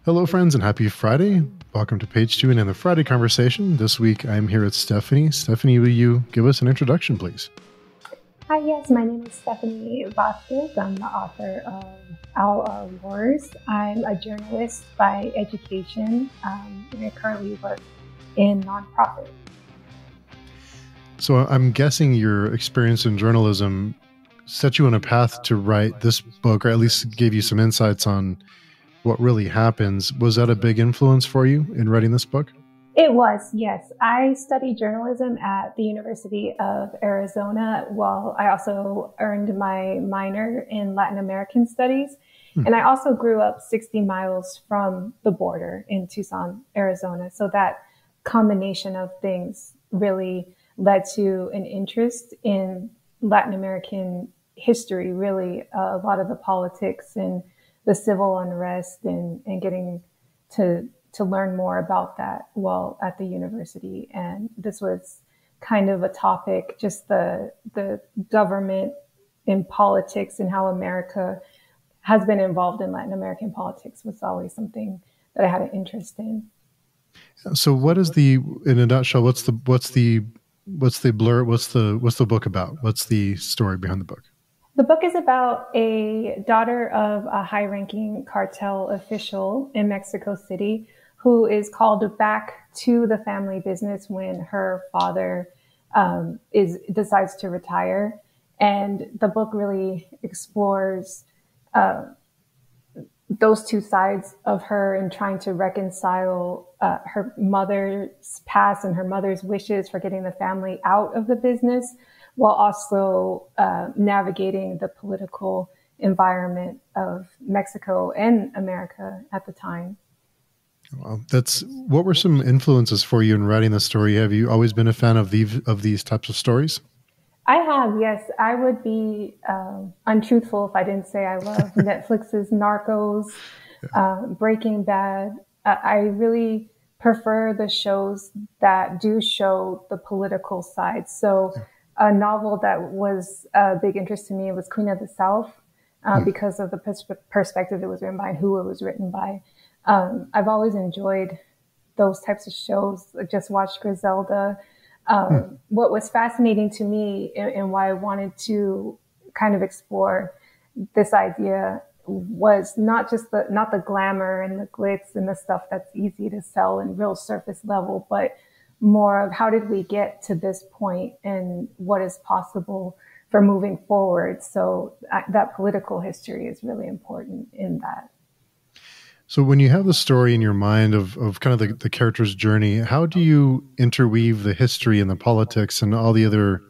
Hello, friends, and happy Friday. Welcome to Page 2 and in the Friday Conversation. This week, I'm here with Stephanie. Stephanie, will you give us an introduction, please? Hi, yes, my name is Stephanie Vasquez. I'm the author of Owl Are Wars. I'm a journalist by education, and I currently work in nonprofit. So I'm guessing your experience in journalism set you on a path to write this book, or at least gave you some insights on what really happens. Was that a big influence for you in writing this book? It was, yes. I studied journalism at the University of Arizona, while I also earned my minor in Latin American studies. And I also grew up 60 miles from the border in Tucson, Arizona. So that combination of things really led to an interest in Latin American history, really a lot of the politics and the civil unrest and getting to learn more about that while at the university. And this was kind of a topic, just the government in politics and how America has been involved in Latin American politics was always something that I had an interest in. So what is in a nutshell, what's the book about? What's the story behind the book? The book is about a daughter of a high-ranking cartel official in Mexico City who is called back to the family business when her father decides to retire. And the book really explores those two sides of her and trying to reconcile her mother's past and her mother's wishes for getting the family out of the business, while also navigating the political environment of Mexico and America at the time. Well, what were some influences for you in writing the story? Have you always been a fan of these types of stories? I have, yes. I would be untruthful if I didn't say I love Netflix's Narcos, Breaking Bad. I really prefer the shows that do show the political side. So a novel that was a big interest to me was Queen of the South, because of the perspective it was written by and who it was written by. I've always enjoyed those types of shows. I just watched Griselda. What was fascinating to me and why I wanted to kind of explore this idea was not the glamour and the glitz and the stuff that's easy to sell in real surface level, but more of how did we get to this point and what is possible for moving forward. So that political history is really important in that. So when you have the story in your mind of kind of the character's journey, how do you interweave the history and the politics and all the other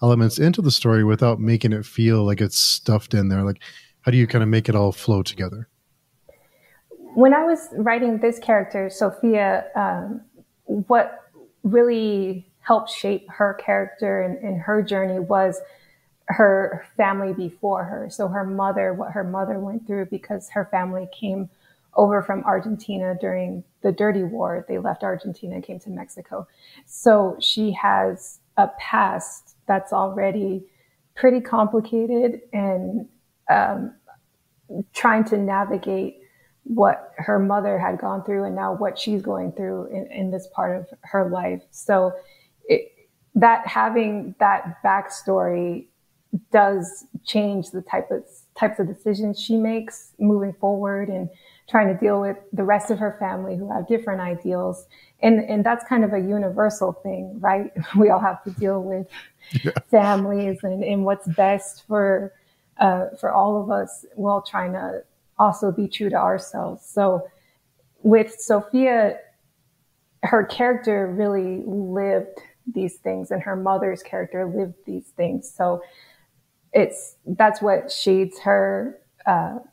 elements into the story without making it feel like it's stuffed in there? Like, how do you kind of make it all flow together? When I was writing this character, Sophia, what really helped shape her character and her journey was her family before her. So what her mother went through, because her family came over from Argentina during the Dirty War. They left Argentina and came to Mexico. So she has a past that's already pretty complicated and trying to navigate what her mother had gone through and now what she's going through in this part of her life. So having that backstory does change the types of decisions she makes moving forward and trying to deal with the rest of her family who have different ideals. And that's kind of a universal thing, right? We all have to deal with families and what's best for all of us while trying to also be true to ourselves. So with Sophia, her character really lived these things and her mother's character lived these things. So that's what shades her,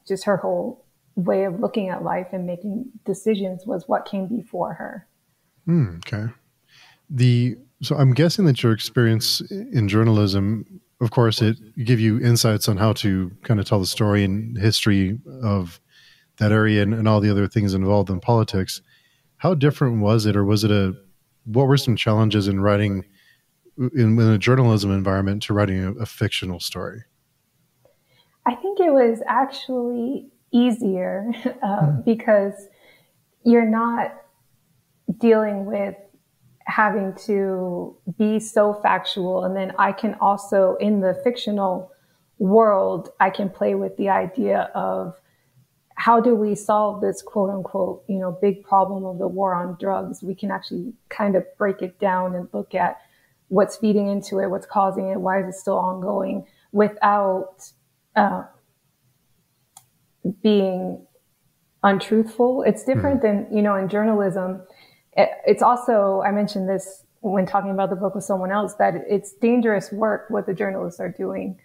just her whole way of looking at life and making decisions was what came before her. Okay. So I'm guessing that your experience in journalism, of course, it give you insights on how to kind of tell the story and history of that area and all the other things involved in politics. How different was it, or what were some challenges in writing in a journalism environment to writing a fictional story? I think it was actually easier because you're not dealing with having to be so factual. And then I can also, in the fictional world, I can play with the idea of how do we solve this quote unquote, big problem of the war on drugs? We can actually kind of break it down and look at what's feeding into it, what's causing it, why is it still ongoing, without being untruthful. It's different than, in journalism. It's also, I mentioned this when talking about the book with someone else, that it's dangerous work what the journalists are doing.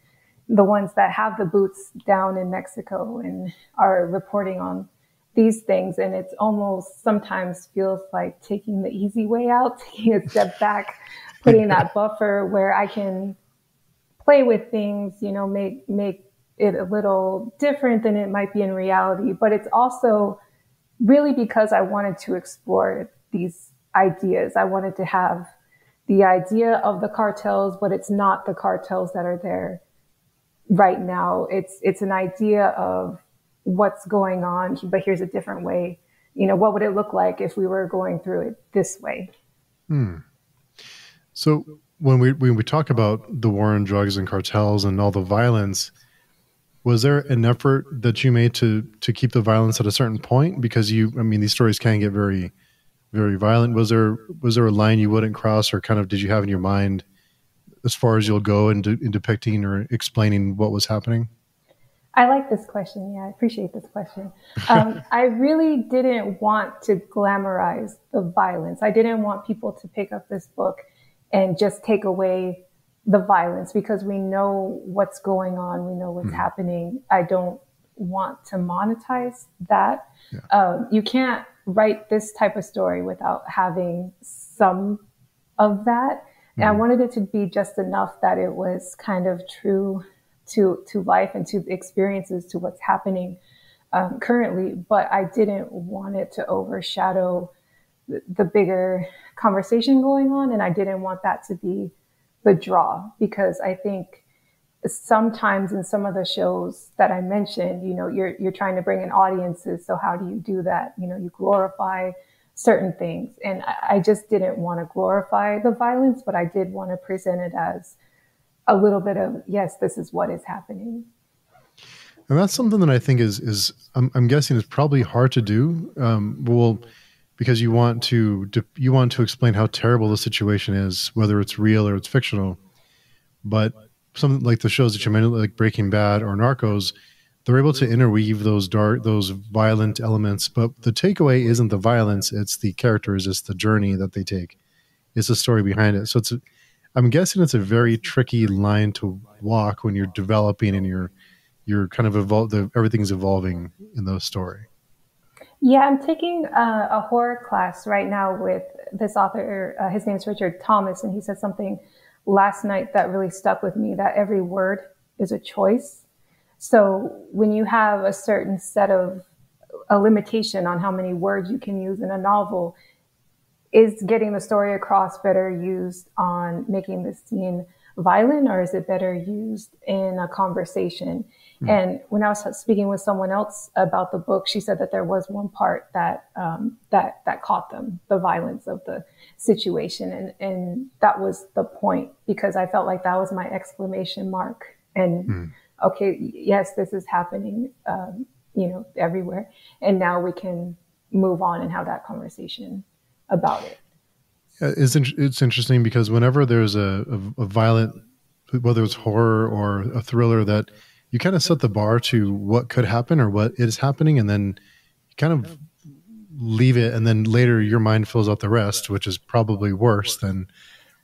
The ones that have the boots down in Mexico and are reporting on these things. And it's almost sometimes feels like taking the easy way out, taking a step back, putting that buffer where I can play with things, make it a little different than it might be in reality. But it's also really because I wanted to explore these ideas. I wanted to have the idea of the cartels, but it's not the cartels that are there right now. It's an idea of what's going on, but here's a different way. What would it look like if we were going through it this way? So when we talk about the war on drugs and cartels and all the violence, was there an effort that you made to keep the violence at a certain point? Because these stories can get very, very violent. Was there a line you wouldn't cross, or kind of did you have in your mind as far as you'll go in depicting or explaining what was happening? I like this question. Yeah, I appreciate this question. I really didn't want to glamorize the violence. I didn't want people to pick up this book and just take away the violence, because we know what's going on. We know what's happening. I don't want to monetize that. Yeah. You can't write this type of story without having some of that. And I wanted it to be just enough that it was kind of true to life and to the experiences, to what's happening currently. But I didn't want it to overshadow the bigger conversation going on. And I didn't want that to be the draw, because I think sometimes in some of the shows that I mentioned, you're trying to bring in audiences. So how do you do that? You glorify certain things. And I just didn't want to glorify the violence, but I did want to present it as a little bit of, yes, this is what is happening. And that's something that I think is I'm guessing is probably hard to do. Because you want to explain how terrible the situation is, whether it's real or it's fictional. But something like the shows that you mentioned, like Breaking Bad or Narcos, they're able to interweave those violent elements. But the takeaway isn't the violence; it's the characters, it's the journey that they take, it's the story behind it. So I'm guessing it's a very tricky line to walk when you're developing and you're kind of everything's evolving in the story. Yeah, I'm taking a horror class right now with this author. His name is Richard Thomas, and he said something last night that really stuck with me, that every word is a choice. So when you have a certain set of a limitation on how many words you can use in a novel, is getting the story across better used on making the scene violent, or is it better used in a conversation? And when I was speaking with someone else about the book, she said that there was one part that caught them, the violence of the situation. And that was the point, because I felt like that was my exclamation mark. And okay, yes, this is happening, everywhere. And now we can move on and have that conversation about it. Yeah, it's interesting because whenever there's a violent, whether it's horror or a thriller, that you kind of set the bar to what could happen or what is happening, and then you kind of leave it, and then later your mind fills out the rest, which is probably worse than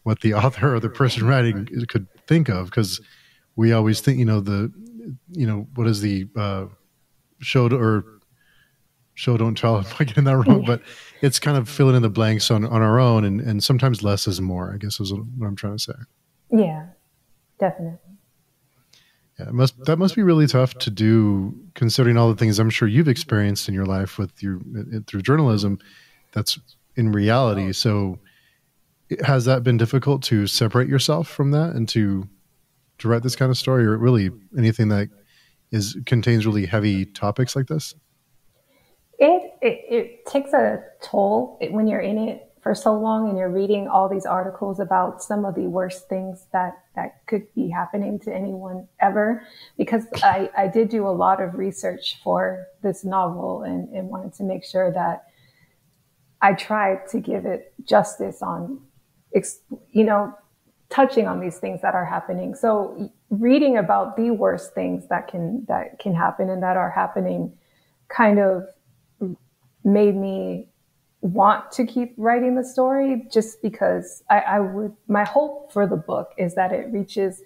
what the author or the person writing could think of. Because we always think, what is the show don't tell, if I'm getting that wrong, but it's kind of filling in the blanks on our own, and sometimes less is more, I guess is what I'm trying to say. Yeah, definitely. Yeah, that must be really tough to do, considering all the things I'm sure you've experienced in your life through journalism that's in reality. So has that been difficult to separate yourself from that and to write this kind of story, or really anything that contains really heavy topics like this? it takes a toll when you're in it for so long and you're reading all these articles about some of the worst things that could be happening to anyone ever. Because I did do a lot of research for this novel and wanted to make sure that I tried to give it justice on, touching on these things that are happening. So reading about the worst things that can happen and that are happening kind of made me want to keep writing the story, just because my hope for the book is that it reaches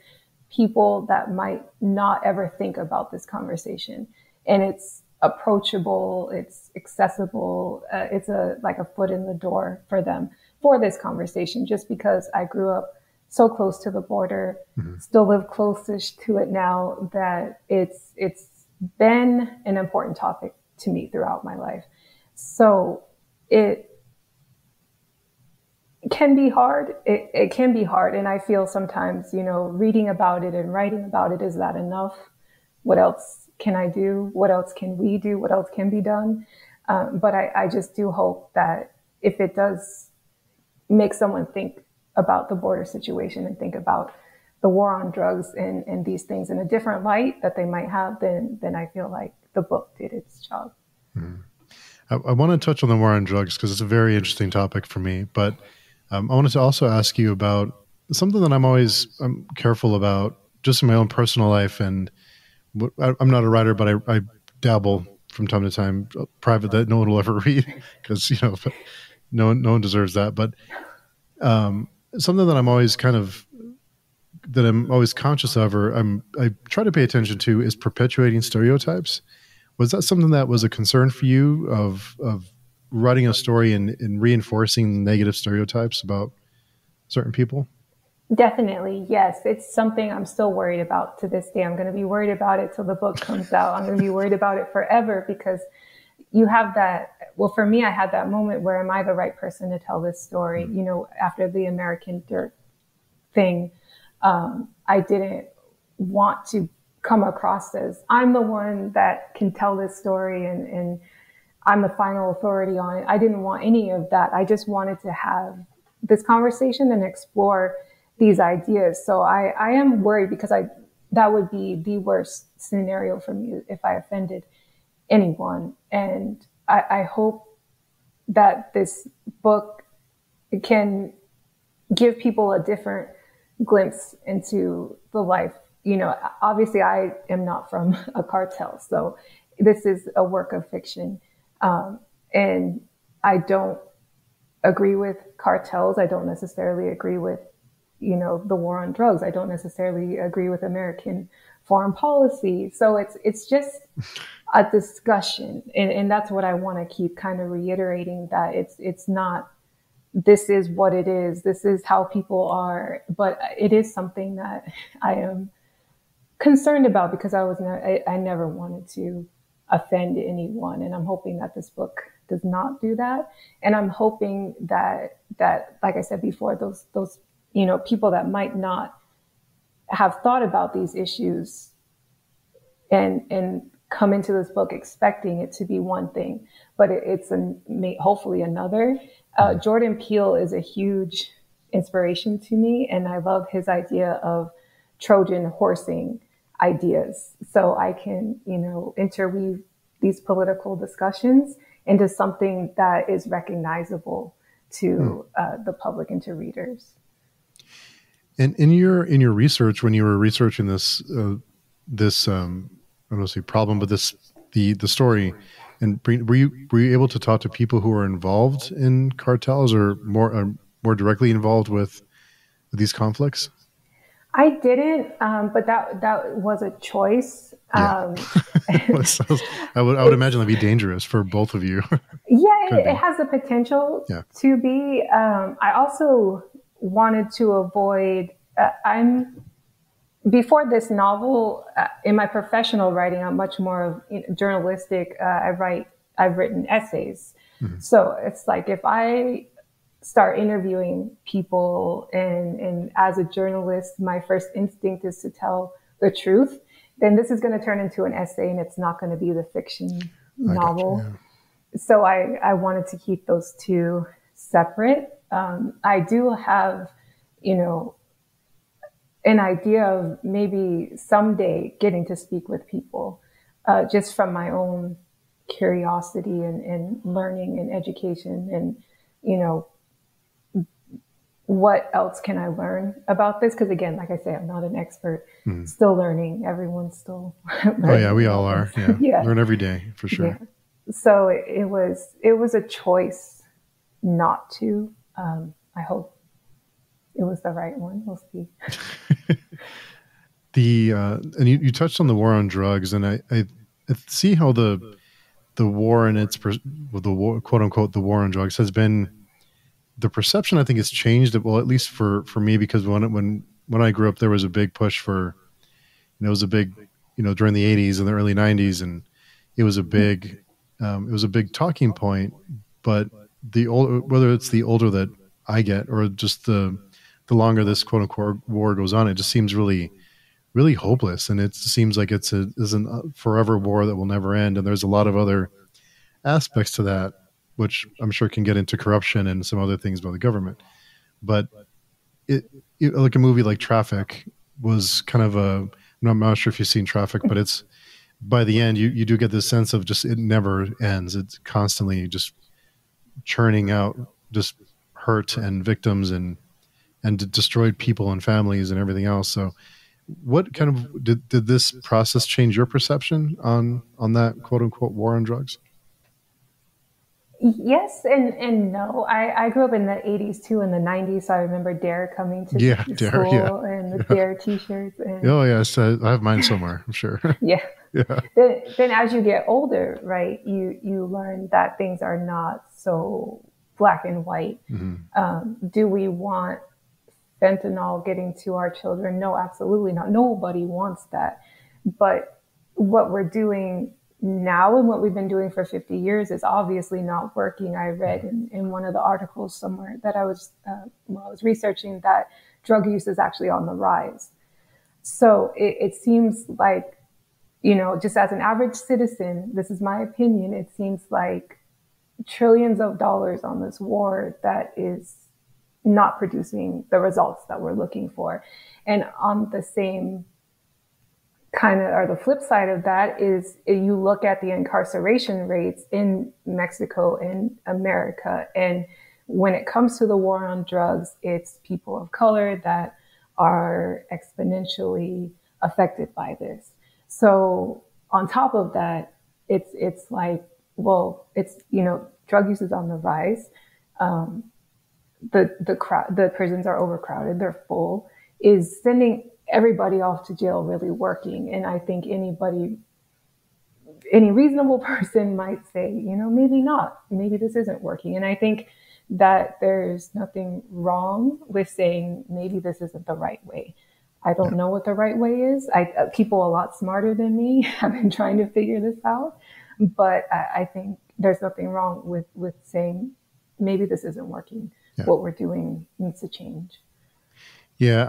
people that might not ever think about this conversation. And it's approachable, it's accessible, it's like a foot in the door for them for this conversation, just because I grew up so close to the border, still live closest to it now, that it's been an important topic to me throughout my life. So it can be hard. It can be hard. And I feel sometimes, reading about it and writing about it, is that enough? What else can I do? What else can we do? What else can be done? But I just do hope that if it does make someone think about the border situation and think about the war on drugs and these things in a different light that they might have, then I feel like the book did its job. Mm-hmm. I want to touch on the war on drugs because it's a very interesting topic for me. But I wanted to also ask you about something that I'm careful about just in my own personal life. And I'm not a writer, but I dabble from time to time, private, that no one will ever read because, no one deserves that. But something that I'm always conscious of, or I try to pay attention to, is perpetuating stereotypes. Was that something that was a concern for you of writing a story and reinforcing negative stereotypes about certain people? Definitely, yes. It's something I'm still worried about to this day. I'm going to be worried about it till the book comes out. I'm going to be worried about it forever, because you have that. Well, for me, I had that moment where, am I the right person to tell this story? After the American Dirt thing, I didn't want to come across as I'm the one that can tell this story and I'm the final authority on it. I didn't want any of that. I just wanted to have this conversation and explore these ideas. So I am worried, because that would be the worst scenario for me if I offended anyone. And I hope that this book can give people a different glimpse into the life. Obviously I am not from a cartel, so this is a work of fiction. And I don't agree with cartels. I don't necessarily agree with, the war on drugs. I don't necessarily agree with American foreign policy. So it's just a discussion. And that's what I want to keep kind of reiterating, that it's not, this is what it is. This is how people are. But it is something that I am concerned about, because I never wanted to offend anyone. And I'm hoping that this book does not do that. And I'm hoping that, like I said before, those, people that might not have thought about these issues and come into this book expecting it to be one thing, but it's hopefully another. Jordan Peele is a huge inspiration to me, and I love his idea of Trojan horsing ideas. So I can, interweave these political discussions into something that is recognizable to the public and to readers. And in your research, when you were researching this I don't want to say problem, but the story, and were you able to talk to people who were involved in cartels or more directly involved with these conflicts? I didn't, but that was a choice. Yeah. I would imagine that'd be dangerous for both of you. Yeah, it has the potential to be. I also wanted to avoid. Before this novel, in my professional writing, I'm much more journalistic. I've written essays, so it's like if I start interviewing people and as a journalist, my first instinct is to tell the truth, then this is going to turn into an essay and it's not going to be the fiction novel. So I wanted to keep those two separate. I do have, you know, an idea of maybe someday getting to speak with people, just from my own curiosity and learning and education, and, you know, what else can I learn about this? Because again, like I say, I'm not an expert. Mm. Still learning. Everyone's still Oh yeah, learning we all about are. this. Yeah, Yeah, learn every day for yeah. sure. So it was a choice not to. I hope it was the right one. We'll see. The and you touched on the war on drugs, and I see how the war and well, the war, quote unquote, the war on drugs has been, the perception I think has changed. Well, at least for me, because when I grew up, there was a big push for, it was a big, during the 80s and the early 90s, and it was a big talking point. But the old, whether it's the older that I get, or just the longer this quote unquote war goes on, it just seems really, really hopeless. And it seems like it's a forever war that will never end. And there's a lot of other aspects to that, which I'm sure can get into corruption and some other things by the government. But like a movie like Traffic was kind of I'm not sure if you've seen Traffic, but it's, by the end, you do get this sense of just, it never ends. It's constantly just churning out just hurt and victims and destroyed people and families and everything else. So what kind of did this process change your perception on that quote unquote war on drugs? Yes and no. I grew up in the 80s too, in the 90s. So I remember Dare coming to Yeah, Dare, yeah. school, and the Dare t-shirts. And Oh yes, I have mine somewhere, I'm sure. yeah. Yeah. Then as you get older, right, you learn that things are not so black and white. Mm-hmm. Do we want fentanyl getting to our children? No, absolutely not. Nobody wants that. But what we're doing now and what we've been doing for 50 years is obviously not working. I read in one of the articles somewhere that I was researching, that drug use is actually on the rise. So it seems like, just as an average citizen, this is my opinion, it seems like trillions of dollars on this war that is not producing the results that we're looking for. And on the same kind of, or the flip side of that is, you look at the incarceration rates in Mexico and America, and when it comes to the war on drugs, it's people of color that are exponentially affected by this. So on top of that, it's like, well, it's, drug use is on the rise. The prisons are overcrowded, they're full. Is sending everybody off to jail really working? And I think any reasonable person might say, maybe not, maybe this isn't working. And I think that there's nothing wrong with saying maybe this isn't the right way. I don't know what the right way is. People a lot smarter than me have been trying to figure this out, but I think there's nothing wrong with saying maybe this isn't working. Yeah. What we're doing needs to change. Yeah,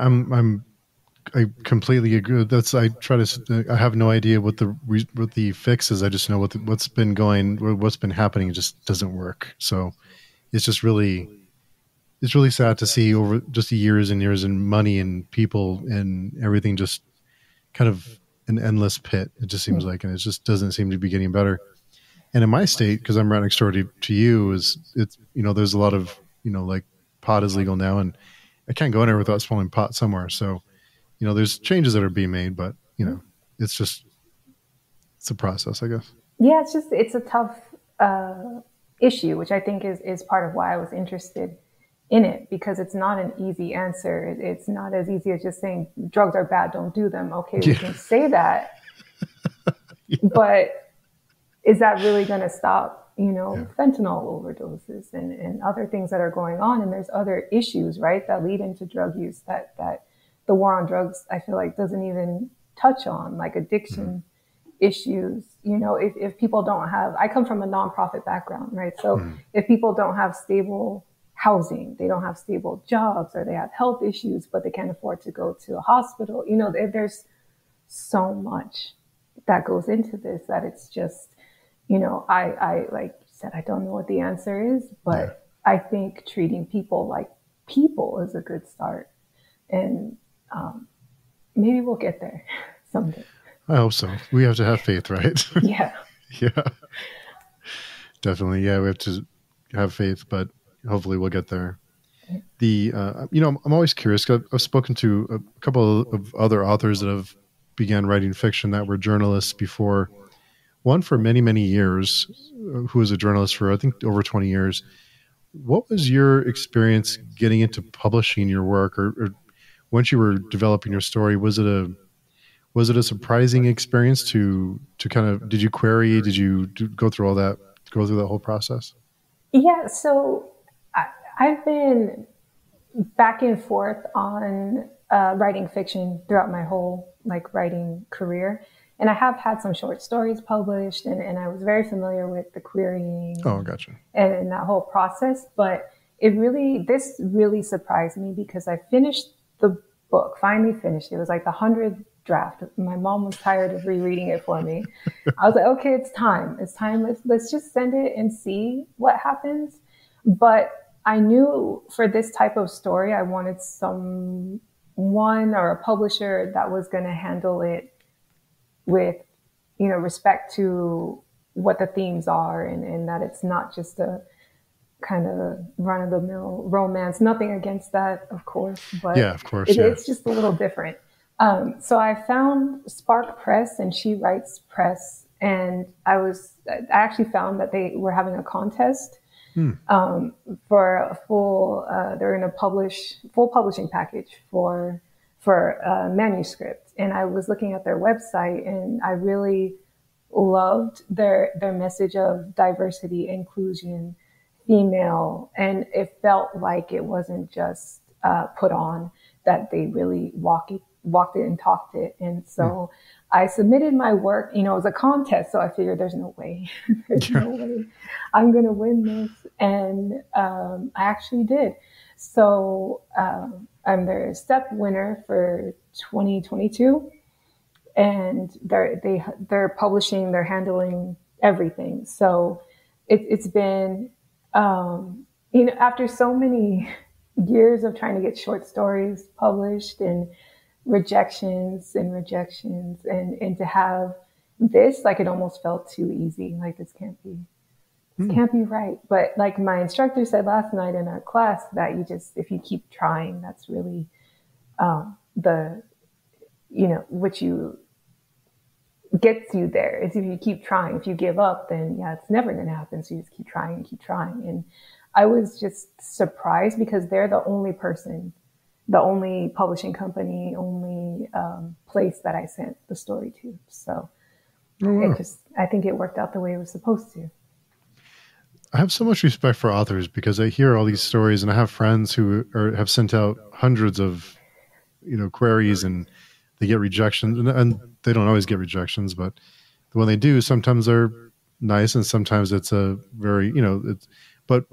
I completely agree. I have no idea what the fix is. I just know what's been happening just doesn't work. So it's just it's really sad to see over just years and years, and money and people and everything, just kind of an endless pit. It just seems like, and it just doesn't seem to be getting better. And in my state, because I'm right next door to you, it's there's a lot of, like, pot is legal now, and I can't go anywhere without smelling pot somewhere. So, there's changes that are being made, but it's a process, I guess. Yeah, it's a tough issue, which I think is part of why I was interested in it, because it's not an easy answer. It's not as easy as just saying drugs are bad, don't do them. Okay, we can say that, but is that really going to stop, fentanyl overdoses and other things that are going on? And there's other issues, right, that lead into drug use that the war on drugs, I feel like, doesn't even touch on, like addiction issues. If people don't have, I come from a nonprofit background, right? So if people don't have stable housing, they don't have stable jobs, or they have health issues, but they can't afford to go to a hospital, there's so much that goes into this that it's just, I like said, I don't know what the answer is, Yeah. but I think treating people like people is a good start. And maybe we'll get there someday. I hope so. We have to have faith, right? Yeah. Yeah, definitely. Yeah, we have to have faith, but hopefully we'll get there. I'm always curious. 'Cause I've spoken to a couple of other authors that have began writing fiction that were journalists before. One for many, many years, who was a journalist for, I think, over 20 years. What was your experience getting into publishing your work, or once you were developing your story? Was it a surprising experience to kind of, did you query, did you go through all that, go through that whole process? Yeah. So I've been back and forth on writing fiction throughout my whole writing career. And I have had some short stories published, and I was very familiar with the querying Oh, gotcha. and that whole process. But this really surprised me because I finished the book, finally finished. It was like the 100th draft. My mom was tired of rereading it for me. I was like, okay, it's time. It's time. Let's just send it and see what happens. But I knew for this type of story, I wanted someone or a publisher that was going to handle it with, respect to what the themes are, and that it's not just a kind of run of the mill romance. Nothing against that, of course, but Yeah, of course. Yeah. it's just a little different. So I found Spark Press and She Writes Press, and I actually found that they were having a contest for a full. They're going to publish full publishing package for a manuscript, and I was looking at their website, and I really loved their message of diversity, inclusion, female, and it felt like it wasn't just put on, that they really walked it and talked it. And so I submitted my work. It was a contest, so I figured there's no way, no way I'm going to win this. And I actually did. So I'm their step winner for 2022. And they're publishing, they're handling everything. So it's been, after so many years of trying to get short stories published and rejections, and to have this, it almost felt too easy. Like, this can't be right. But like my instructor said last night in our class, that if you keep trying, that's really what you gets you there. Is if you keep trying. If you give up, then it's never going to happen. So you just keep trying and keep trying. And I was just surprised because they're the only publishing company, only place that I sent the story to. So I think it worked out the way it was supposed to. I have so much respect for authors because I hear all these stories, and I have friends who have sent out hundreds of, queries, and they get rejections, and they don't always get rejections, but when they do, sometimes they're nice, and sometimes it's a very, but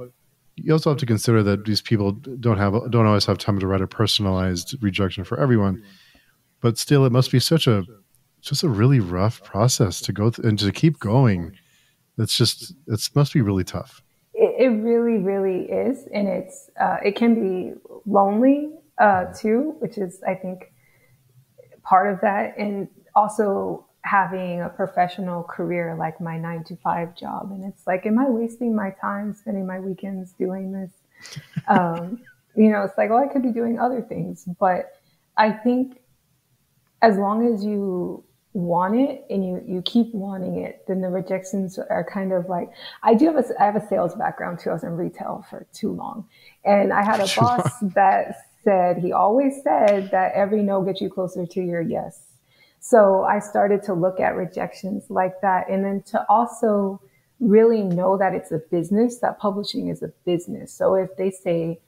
you also have to consider that these people don't always have time to write a personalized rejection for everyone. But still, it must be just a really rough process to go through and to keep going. It must be really tough. It really, really is. And it can be lonely too, which is, I think, part of that. And also having a professional career like my 9-to-5 job. And it's like, am I wasting my time spending my weekends doing this? It's like, I could be doing other things. But I think as long as you want it and you keep wanting it, then the rejections are kind of like, I have a sales background too. I was in retail for too long. And I had a boss that he always said that every no gets you closer to your yes. So I started to look at rejections like that. And then to also really know that it's a business, that publishing is a business. So if they say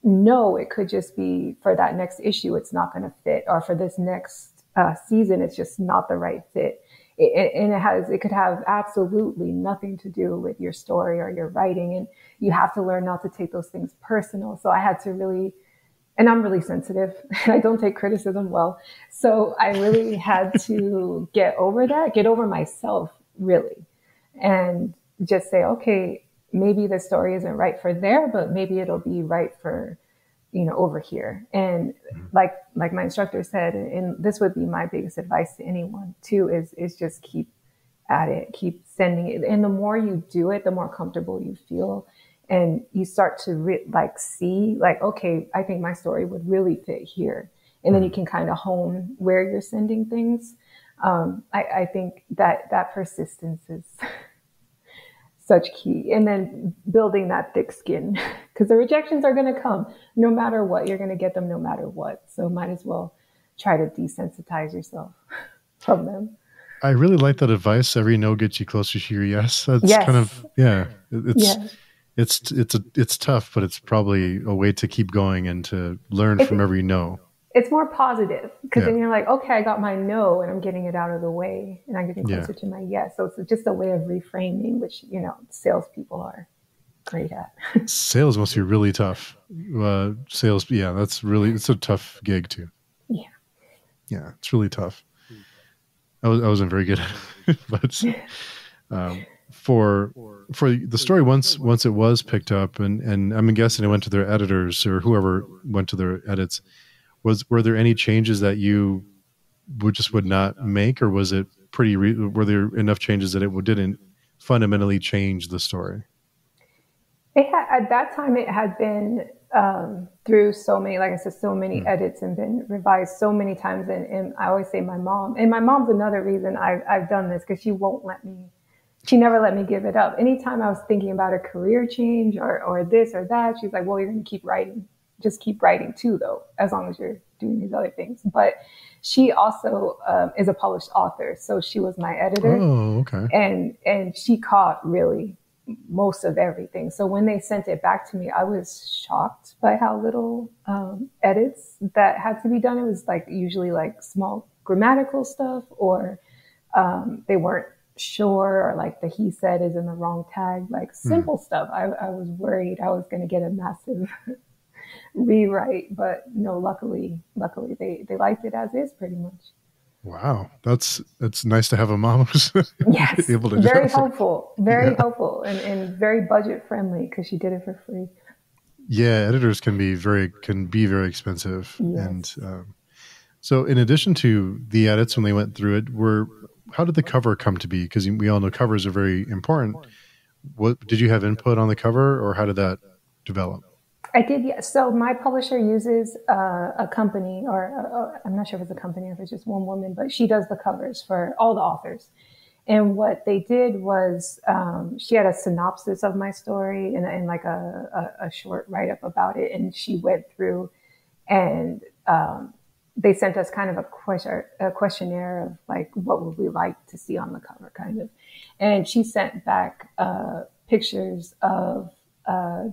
no, it could just be for that next issue, it's not going to fit, or for this next season, it's just not the right fit. It could have absolutely nothing to do with your story or your writing. And you have to learn not to take those things personal. So I had to really, and I'm really sensitive. I don't take criticism well. So I really had to get over myself, really. And just say, okay, maybe the story isn't right for there, but maybe it'll be right for, over here. And like my instructor said, and this would be my biggest advice to anyone too, is just keep at it, keep sending it. And the more you do it, the more comfortable you feel. And you start to see like, okay, I think my story would really fit here. And then you can kind of hone where you're sending things. I think that persistence is such key. And then building that thick skin, because the rejections are going to come no matter what. You're going to get them no matter what. So might as well try to desensitize yourself from them. I really like that advice. Every no gets you closer to your yes. That's Yes. kind of, yeah. Yeah. It's tough, but it's probably a way to keep going and to learn from every no. It's more positive because then you're like, okay, I got my no and I'm getting it out of the way and I'm getting closer to my yes. So it's just a way of reframing, which, salespeople are great at. Sales must be really tough. Sales, yeah, it's a tough gig too. Yeah. Yeah, it's really tough. I wasn't very good at it, but for the story, once it was picked up, and I'm guessing it went to their editors or whoever went to their edits, were there any changes that you would not make, or was it were there enough changes that it didn't fundamentally change the story? At that time, it had been through so many, like I said, so many edits and been revised so many times. And I always say my mom's another reason I've done this, because she never let me give it up. Anytime I was thinking about a career change or this or that, she's like, well, you're going to keep writing. Just keep writing too, though, as long as you're doing these other things. But she also is a published author. So she was my editor. Oh, okay. And she caught really most of everything. So when they sent it back to me, I was shocked by how little edits that had to be done. It was usually small grammatical stuff, or they weren't sure, or the he said is in the wrong tag, simple stuff. I was worried I was going to get a massive rewrite, but no, luckily they liked it as is pretty much. Wow, it's nice to have a mom who's yes, able to very helpful, helpful, and very budget friendly because she did it for free. Yeah, editors can be very expensive, yes. And so in addition to the edits when they went through it, how did the cover come to be? Because we all know covers are very important. What did you have input on the cover, or how did that develop? I did, yes. So my publisher uses a company, or I'm not sure if it's a company or if it's just one woman, but she does the covers for all the authors. And what they did was she had a synopsis of my story and a short write-up about it. And she went through and they sent us kind of a questionnaire of what would we like to see on the cover, kind of. And she sent back pictures of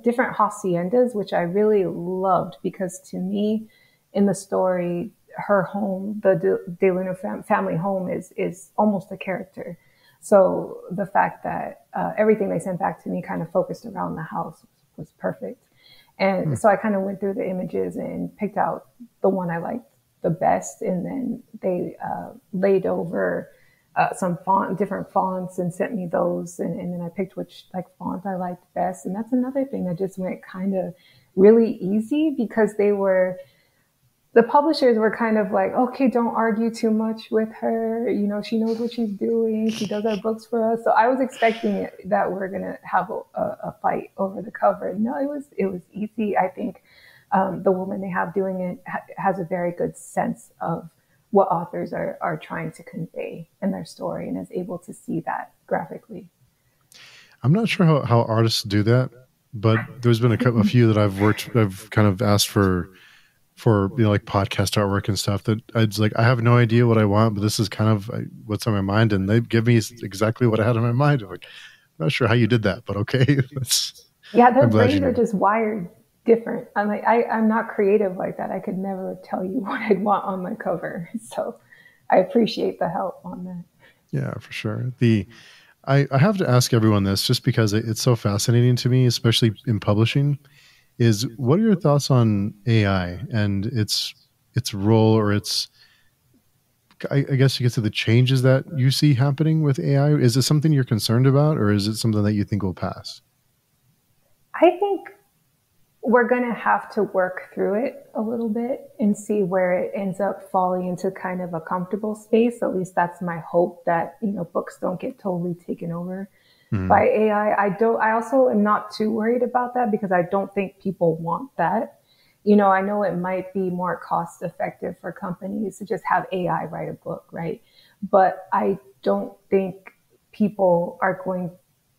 different haciendas, which I really loved, because to me, in the story, her home, the De Luna family home, is almost a character. So the fact that everything they sent back to me kind of focused around the house was perfect. And so I kind of went through the images and picked out the one I liked the best, and then they laid over some different fonts and sent me those, and then I picked which font I liked best. And that's another thing that just went kind of really easy, because the publishers were kind of like, okay, don't argue too much with her. She knows what she's doing. She does our books for us. So I was expecting that we're going to have a fight over the cover. No, it was easy. I think the woman they have doing it has a very good sense of what authors are trying to convey in their story, and is able to see that graphically. I'm not sure how artists do that, but there's been a few that I've kind of asked for podcast artwork and stuff, that I have no idea what I want, but this is kind of what's on my mind, and they give me exactly what I had in my mind. I'm not sure how you did that, but okay. Their brains are just wired different. I'm I'm not creative like that. I could never tell you what I'd want on my cover. So I appreciate the help on that. Yeah, for sure. I have to ask everyone this, just because it's so fascinating to me, especially in publishing, is what are your thoughts on AI and its role, or its I guess you get to the changes that you see happening with AI. Is it something you're concerned about, or is it something that you think will pass? I think we're going to have to work through it a little bit and see where it ends up falling into kind of a comfortable space. At least that's my hope, that, books don't get totally taken over by Mm, AI. I also am not too worried about that because I don't think people want that. I know it might be more cost effective for companies to just have AI write a book, right? But I don't think people are going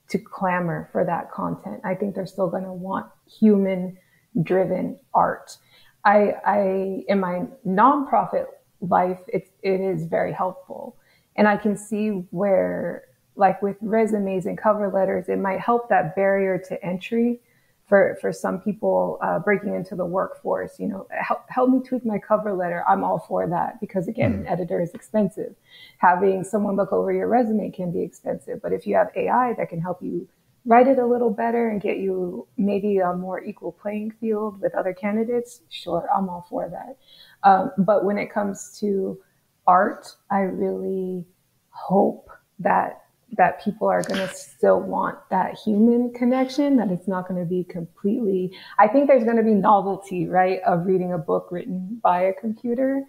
to clamor for that content. I think they're still going to want human driven art. In my nonprofit life, it is very helpful. And I can see where, like with resumes and cover letters, it might help that barrier to entry for some people breaking into the workforce. Help me tweak my cover letter. I'm all for that because, again, an mm, editor is expensive. Having someone look over your resume can be expensive. But if you have AI that can help you write it a little better and get you maybe a more equal playing field with other candidates, sure, I'm all for that. But when it comes to art, I really hope that people are going to still want that human connection, that it's not going to be completely, I think there's going to be novelty, right, of reading a book written by a computer.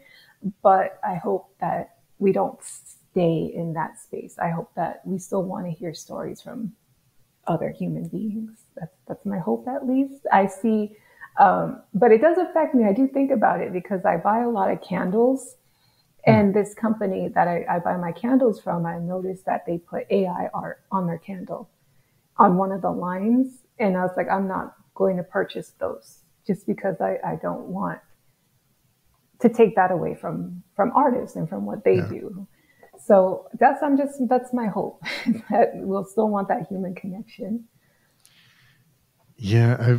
But I hope that we don't stay in that space. I hope that we still want to hear stories from other human beings. That's my hope, at least. I see, but it does affect me. I do think about it because I buy a lot of candles, mm. and this company that I buy my candles from, I noticed that they put AI art on their candle on one of the lines, and I was like, I'm not going to purchase those just because I don't want to take that away from artists and from what they Yeah. do. So that's my hope that we'll still want that human connection. Yeah,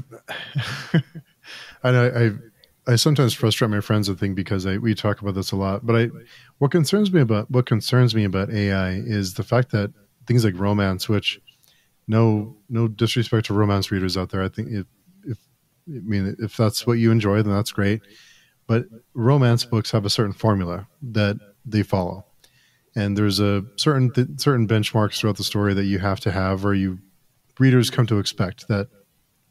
I know I sometimes frustrate my friends with things because we talk about this a lot. But what concerns me about AI is the fact that things like romance, which no disrespect to romance readers out there, I think if I mean if that's what you enjoy, then that's great. But romance books have a certain formula that they follow, and there's a certain benchmarks throughout the story that you have to have, or you readers come to expect that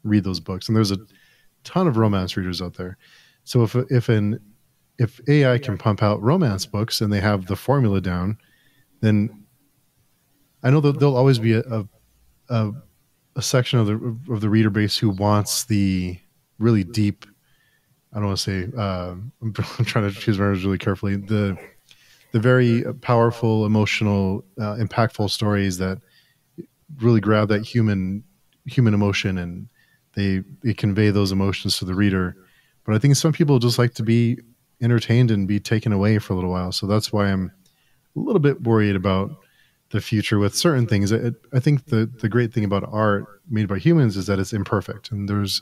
read those books. And there's a ton of romance readers out there. So if AI can pump out romance books and they have the formula down, then I know that there'll always be a, a section of the reader base who wants the really deep. I don't want to say. I'm trying to choose my words really carefully. The very powerful, emotional, impactful stories that really grab that human emotion, and they convey those emotions to the reader. But I think some people just like to be entertained and be taken away for a little while. So that's why I'm a little bit worried about the future with certain things. I think the great thing about art made by humans is that it's imperfect, and there's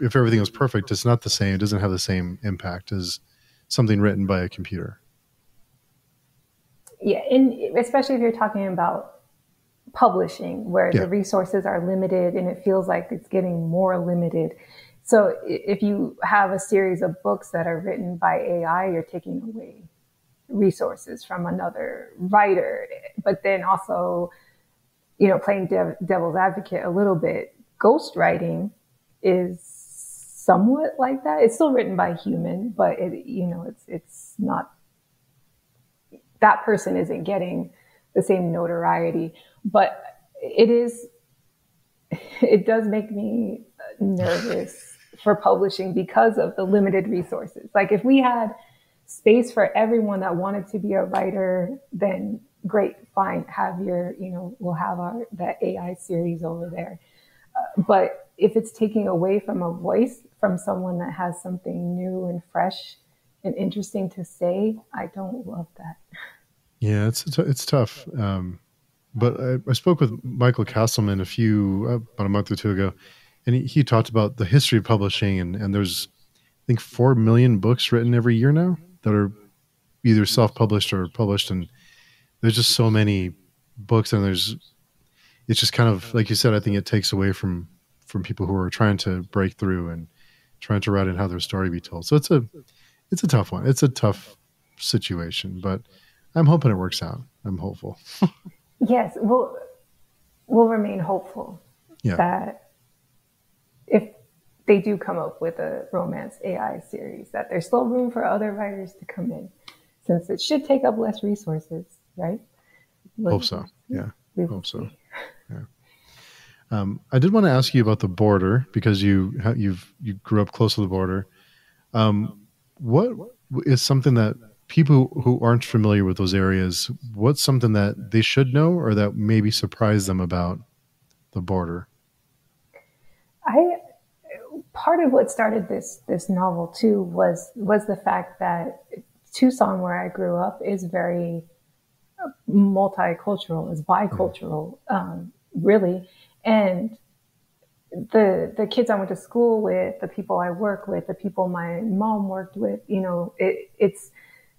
if everything was perfect, it's not the same. It doesn't have the same impact as something written by a computer. Yeah, and especially if you're talking about publishing, where Yeah. the resources are limited and it feels like it's getting more limited. So if you have a series of books that are written by AI, you're taking away resources from another writer. But then also, playing devil's advocate a little bit, ghostwriting is somewhat like that. It's still written by a human, but it's not, that person isn't getting the same notoriety. But it does make me nervous for publishing because of the limited resources. Like if we had space for everyone that wanted to be a writer, then great, fine, we'll have that AI series over there. But if it's taking away from a voice from someone that has something new and fresh and interesting to say, I don't love that. Yeah, it's tough. But I spoke with Michael Castleman about a month or two ago, and he talked about the history of publishing, and there's I think 4 million books written every year now that are either self-published or published, and there's just so many books, and it's just kind of like you said. I think it takes away from people who are trying to break through and trying to write and have their story be told. So it's a tough one. It's a tough situation, but I'm hoping it works out. I'm hopeful. Yes, we'll remain hopeful Yeah. that if they do come up with a romance AI series, that there's still room for other writers to come in, since it should take up less resources, right? Hope so. Yeah. We will Hope so. see. Yeah. I did want to ask you about the border, because you grew up close to the border. What is something that people who aren't familiar with those areas, what's something that they should know or that maybe surprise them about the border? I Part of what started this novel too was the fact that Tucson, where I grew up, is very multicultural, is bicultural, really, and the kids I went to school with, the people I work with, the people my mom worked with, it's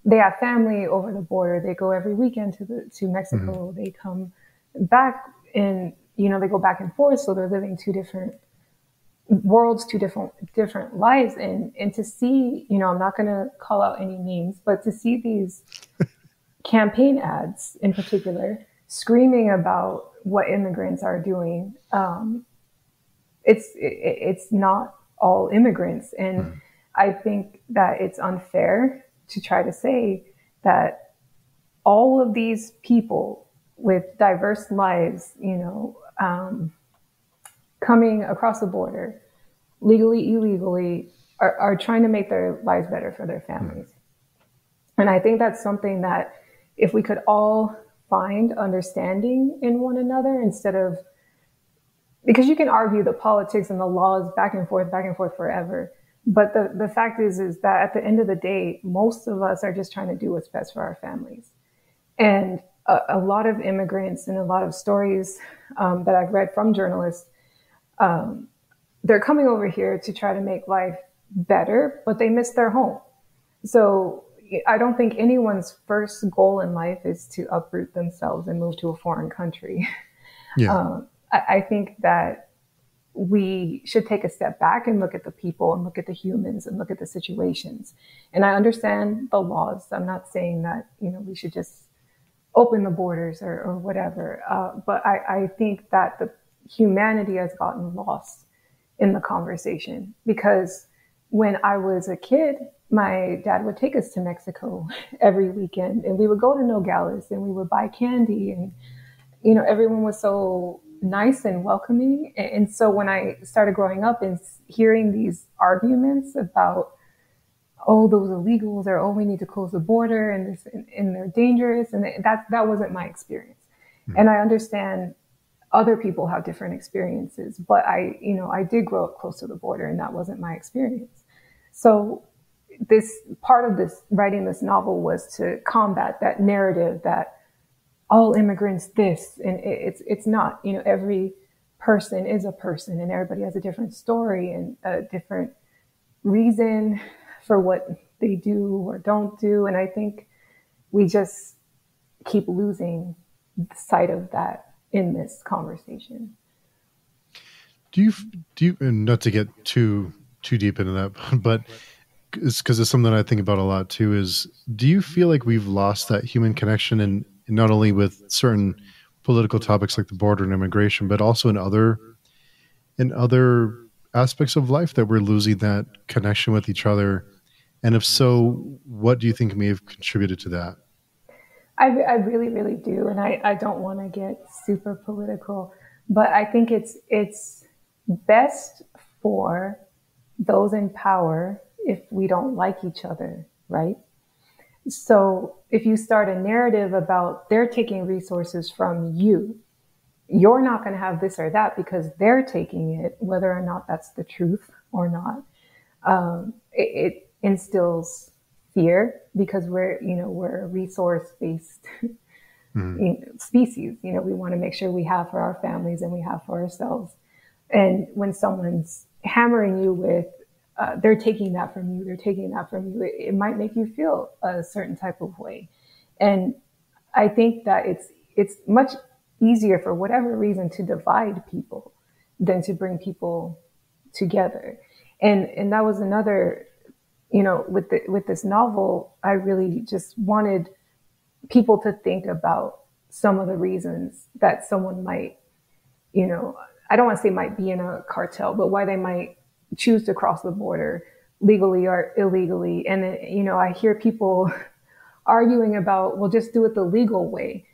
they have family over the border. They go every weekend to Mexico. They come back and they go back and forth. So they're living two different worlds, two different lives, and to see, I'm not going to call out any names, but to see these campaign ads in particular screaming about what immigrants are doing. It's not all immigrants, and I think that it's unfair to try to say that all of these people with diverse lives, coming across the border, legally, illegally, are trying to make their lives better for their families. And I think that's something that if we could all find understanding in one another, instead of, because you can argue the politics and the laws back and forth forever. But the fact is that at the end of the day, most of us are just trying to do what's best for our families. And a lot of immigrants and a lot of stories that I've read from journalists, they're coming over here to try to make life better, but they miss their home. So I don't think anyone's first goal in life is to uproot themselves and move to a foreign country. Yeah. I think that we should take a step back and look at the people and look at the humans and look at the situations. And I understand the laws. I'm not saying that, we should just open the borders or whatever. But I think that the humanity has gotten lost in the conversation, because when I was a kid, my dad would take us to Mexico every weekend, and we would go to Nogales and we would buy candy, and, everyone was so nice and welcoming. And so when I started growing up and hearing these arguments about, oh, those illegals, or, oh, we need to close the border and this, and they're dangerous, and that wasn't my experience. And I understand other people have different experiences, but I did grow up close to the border, and that wasn't my experience. So this part of this writing this novel was to combat that narrative that all immigrants this, and it's not. Every person is a person, and everybody has a different story and a different reason for what they do or don't do. And I think we just keep losing sight of that in this conversation. Do you, and not to get too deep into that, but it's because it's something I think about a lot too, is, do you feel like we've lost that human connection, and not only with certain political topics like the border and immigration, but also in other aspects of life, that we're losing that connection with each other? And if so, what do you think may have contributed to that? I really, really do. And I don't want to get super political, but I think it's best for those in power if we don't like each other, right? So if you start a narrative about they're taking resources from you, you're not going to have this or that because they're taking it, whether or not that's the truth or not. It instills fear, because we're a resource-based species. We want to make sure we have for our families and we have for ourselves. And when someone's hammering you with, they're taking that from you, it might make you feel a certain type of way. And I think that it's much easier, for whatever reason, to divide people than to bring people together. And that was another with this novel, I really just wanted people to think about some of the reasons that someone might, I don't want to say might be in a cartel, but why they might choose to cross the border legally or illegally. And, I hear people arguing about, well, just do it the legal way.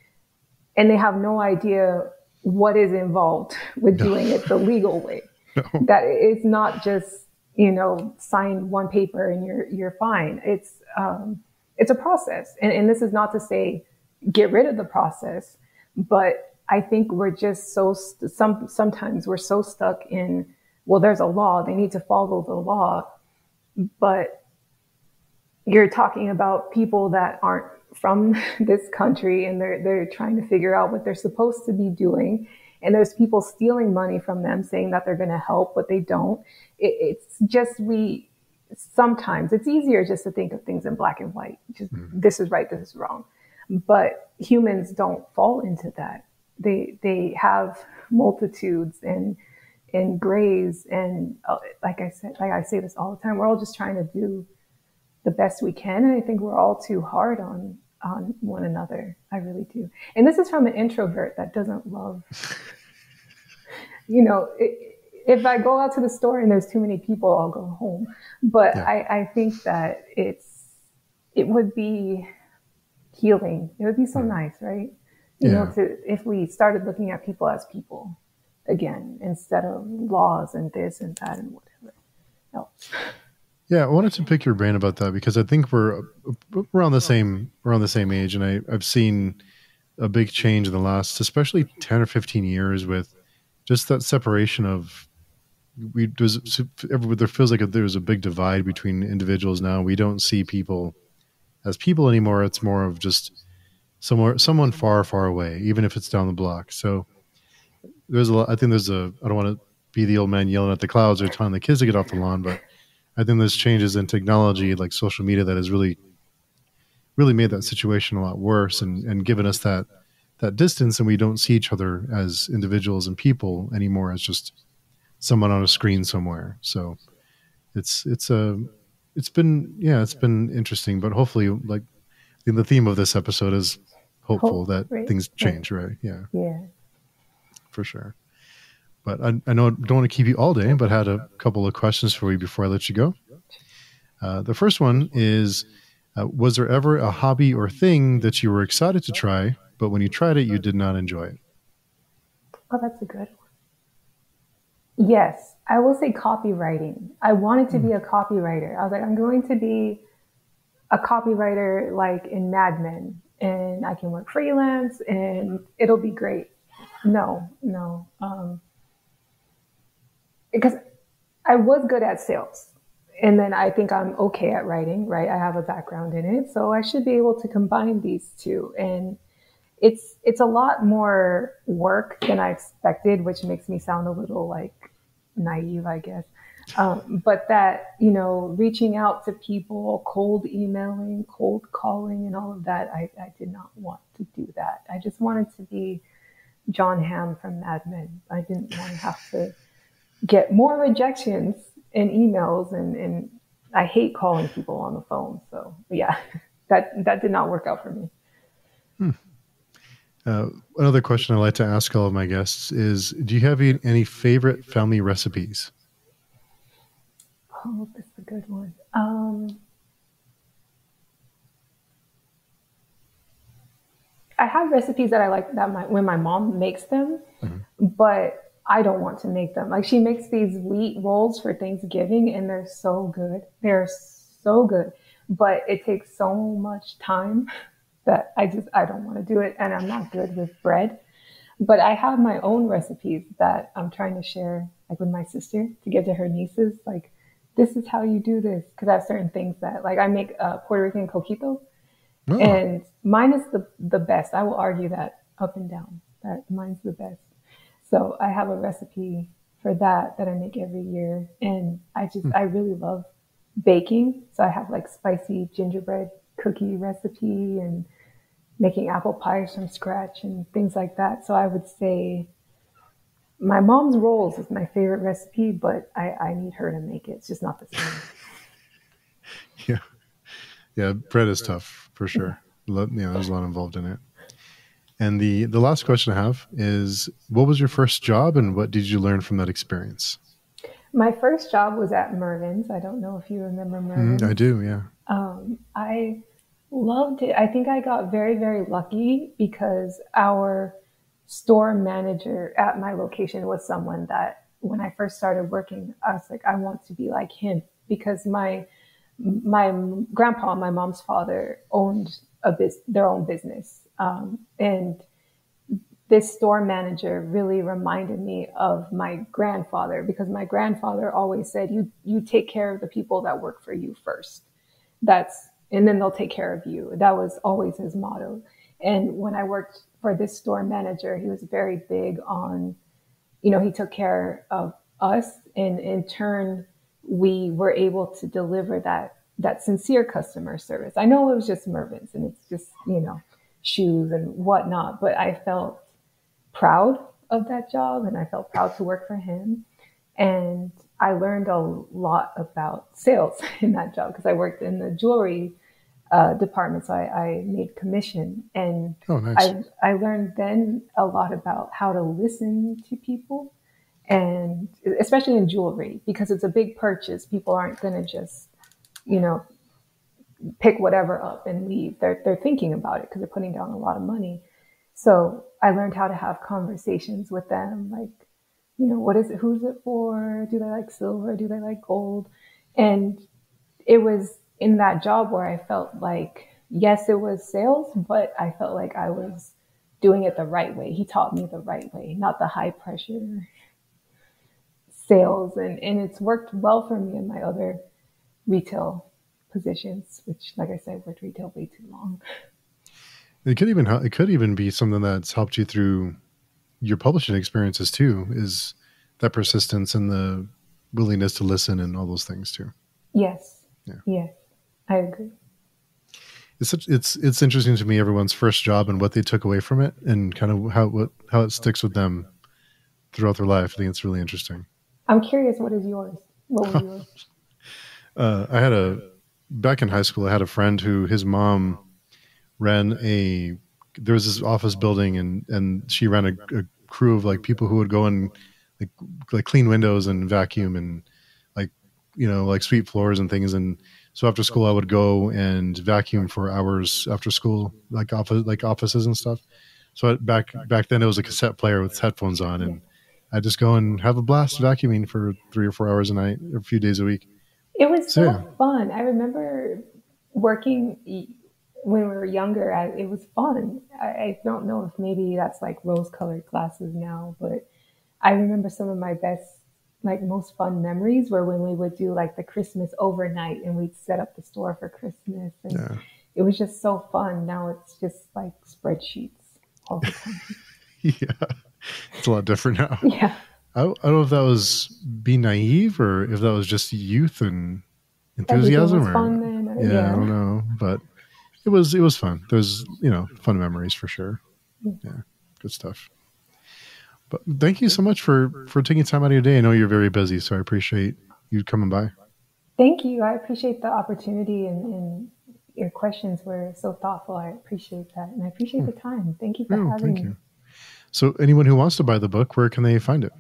And they have no idea what is involved with doing it the legal way. No. That it's not just, sign one paper and you're fine. It's a process. And this is not to say get rid of the process, but I think we're just sometimes we're so stuck in, well, there's a law, they need to follow the law. But you're talking about people that aren't from this country, and they're trying to figure out what they're supposed to be doing. And there's people stealing money from them, saying that they're going to help, but they don't. It's just, sometimes it's easier just to think of things in black and white. Just this is right, this is wrong. But humans don't fall into that. They have multitudes and grays. And like I say this all the time, we're all just trying to do the best we can. And I think we're all too hard on one another. I really do. And this is from an introvert that doesn't love, if I go out to the store and there's too many people, I'll go home. But yeah. I think that it would be healing. It would be so nice, right? If we started looking at people as people again, instead of laws and this and that and whatever else. Yeah, I wanted to pick your brain about that because I think we're around the same age, and I've seen a big change in the last, especially 10 or 15 years, with just that separation of there feels like there's a big divide between individuals now. We don't see people as people anymore. It's more of just someone far, far away, even if it's down the block. So there's a lot. I think I don't want to be the old man yelling at the clouds or telling the kids to get off the lawn, but I think there's changes in technology like social media that has really, really made that situation a lot worse and given us that distance, and we don't see each other as individuals and people anymore as just someone on a screen somewhere. So it's been interesting, but hopefully, like the theme of this episode is hopeful that things change, right? Yeah. Yeah. For sure. But I know I don't want to keep you all day, but had a couple of questions for you before I let you go. The first one is, was there ever a hobby or thing that you were excited to try, but when you tried it, you did not enjoy it? Oh, that's a good one. Yes, I will say copywriting. I wanted to be a copywriter. I was like, I'm going to be a copywriter like in Mad Men, and I can work freelance and it'll be great. No. Because I was good at sales, and then I think I'm okay at writing, right? I have a background in it, so I should be able to combine these two. And it's a lot more work than I expected, which makes me sound a little like naive, I guess. But that, reaching out to people, cold emailing, cold calling, and all of that, I did not want to do that. I just wanted to be John Hamm from Mad Men. I didn't want to have to get more rejections in emails, and I hate calling people on the phone. So yeah, that did not work out for me. Another question I like to ask all of my guests is, do you have any favorite family recipes? Oh, that's a good one. I have recipes that I like when my mom makes them, but I don't want to make them. Like, she makes these wheat rolls for Thanksgiving, and they're so good. They're so good, but it takes so much time that I don't want to do it. And I'm not good with bread, but I have my own recipes that I'm trying to share, like with my sister, to give to her nieces. Like, this is how you do this. Cause I have certain things that, like, I make Puerto Rican coquito, and mine is the best. I will argue that up and down, that mine's the best. So I have a recipe for that I make every year. And I really love baking. So I have like spicy gingerbread cookie recipe and making apple pies from scratch and things like that. So I would say my mom's rolls is my favorite recipe, but I need her to make it. It's just not the same. Yeah. Yeah. Bread is tough for sure. There's a lot involved in it. And the last question I have is, what was your first job and what did you learn from that experience? My first job was at Mervin's. I don't know if you remember I Mervin's. do. Yeah. I loved it. I think I got very, very lucky because our store manager at my location was someone that when I first started working, I was like, I want to be like him because my grandpa, my mom's father, owned their own business, and this store manager really reminded me of my grandfather because my grandfather always said, "You take care of the people that work for you first. And then they'll take care of you." That was always his motto. And when I worked for this store manager, he was very big on, he took care of us, and in turn, we were able to deliver that sincere customer service. I know it was just Mervin's and it's just, shoes and whatnot, but I felt proud of that job and I felt proud to work for him. And I learned a lot about sales in that job because I worked in the jewelry department. So I made commission and Oh, nice. I learned then a lot about how to listen to people and especially in jewelry because it's a big purchase. People aren't going to just, you know, pick whatever up and leave. They're thinking about it because they're putting down a lot of money. So I learned how to have conversations with them, like, what is it? Who's it for? Do they like silver? Do they like gold? And it was in that job where I felt like, yes, it was sales, but I felt like I was doing it the right way. He taught me the right way, not the high pressure sales. And it's worked well for me in my other retail positions, which, like I said, worked retail way too long. It could even be something that's helped you through your publishing experiences too, is that persistence and the willingness to listen and all those things too. Yes. Yeah. Yes. I agree. It's interesting to me, everyone's first job and what they took away from it and kind of how it sticks with them throughout their life. I think it's really interesting. I'm curious, what is yours? What was yours? Back in high school, I had a friend who his mom there was this office building and she ran a crew of like people who would go and like clean windows and vacuum and like, like sweep floors and things. And so after school I would go and vacuum for hours after school, like offices and stuff. So back then it was a cassette player with headphones on and I'd just go and have a blast vacuuming for 3 or 4 hours a night, a few days a week. It was So so yeah. fun. I remember working when we were younger. It was fun. I don't know if maybe that's like rose-colored glasses now, but I remember some of my best, like most fun memories were when we would do like the Christmas overnight and we'd set up the store for Christmas. And Yeah. it was just so fun. Now it's just like spreadsheets all the time. Yeah. It's a lot different now. Yeah. I don't know if that was being naive or if that was just youth and Everything enthusiasm was fun then. I don't know, but it was fun. There's, fun memories for sure. Yeah. Good stuff. But thank you so much for taking time out of your day. I know you're very busy, so I appreciate you coming by. Thank you. I appreciate the opportunity and your questions were so thoughtful. I appreciate that. And I appreciate the time. Thank you for having me. You. So anyone who wants to buy the book, where can they find it?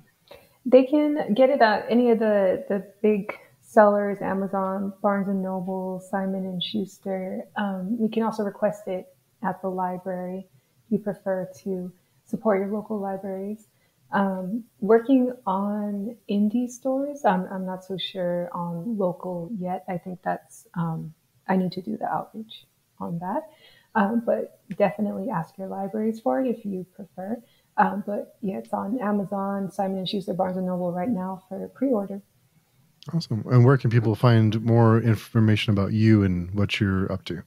They can get it at any of the big sellers, Amazon, Barnes and Noble, Simon and Schuster. You can also request it at the library if you prefer to support your local libraries. Working on indie stores. I'm not so sure on local yet. I think that's, I need to do the outreach on that. But definitely ask your libraries for it if you prefer. But yeah, it's on Amazon, Simon & Schuster, Barnes & Noble right now for pre-order. Awesome. And where can people find more information about you and what you're up to?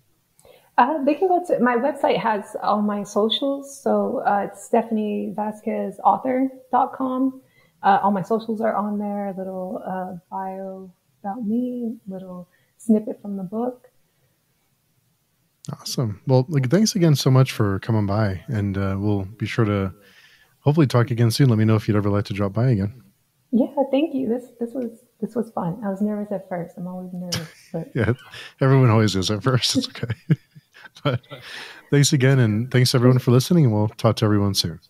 They can go to my website, has all my socials. So it's StephanieVasquezAuthor.com. All my socials are on there, a little bio about me, little snippet from the book. Awesome. Well, thanks again so much for coming by, and we'll be sure to hopefully talk again soon. Let me know if you'd ever like to drop by again. Yeah, thank you. This was This was fun. I was nervous at first. I'm always nervous, but Yeah, everyone always is at first. It's okay. But thanks again, and thanks everyone for listening, and we'll talk to everyone soon.